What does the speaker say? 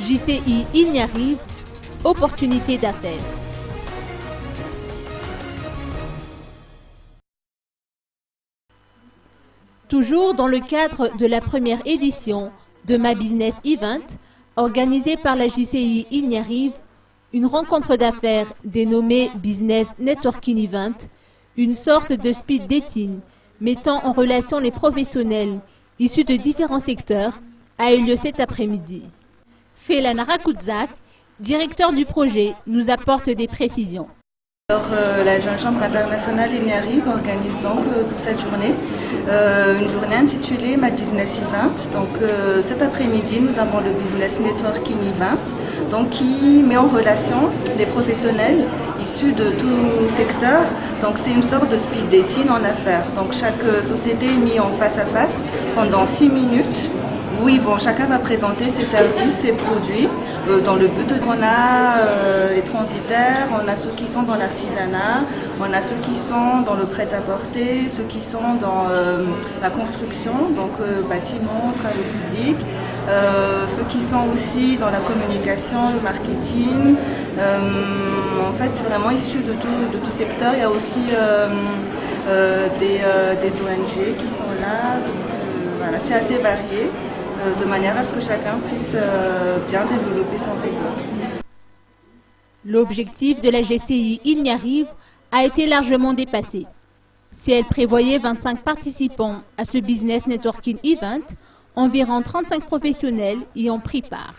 JCI Il y arrive, opportunité d'affaires. Toujours dans le cadre de la première édition de My Business Event, organisée par la JCI Il y arrive, une rencontre d'affaires dénommée Business Networking Event, une sorte de speed dating mettant en relation les professionnels issus de différents secteurs, a eu lieu cet après-midi. Felan Rakoutzak, directeur du projet, nous apporte des précisions. Alors, la Jeune Chambre internationale Il y arrive organise donc pour cette journée une journée intitulée My Business Event. Donc cet après-midi, nous avons le Business Networking Event, donc qui met en relation les professionnels issus de tout secteur. Donc c'est une sorte de speed dating en affaires. Donc chaque société est mise en face à face pendant 6 minutes. Où chacun va présenter ses services, ses produits, dans le but qu'on a les transitaires, on a ceux qui sont dans l'artisanat, on a ceux qui sont dans le prêt-à-porter, ceux qui sont dans la construction, donc bâtiments, travaux publics, ceux qui sont aussi dans la communication, le marketing, en fait vraiment issus de tout secteur. Il y a aussi des ONG qui sont là, donc voilà, c'est assez varié. De manière à ce que chacun puisse bien développer son réseau. L'objectif de la JCI Il y arrive a été largement dépassé. Si elle prévoyait 25 participants à ce Business Networking Event, environ 35 professionnels y ont pris part.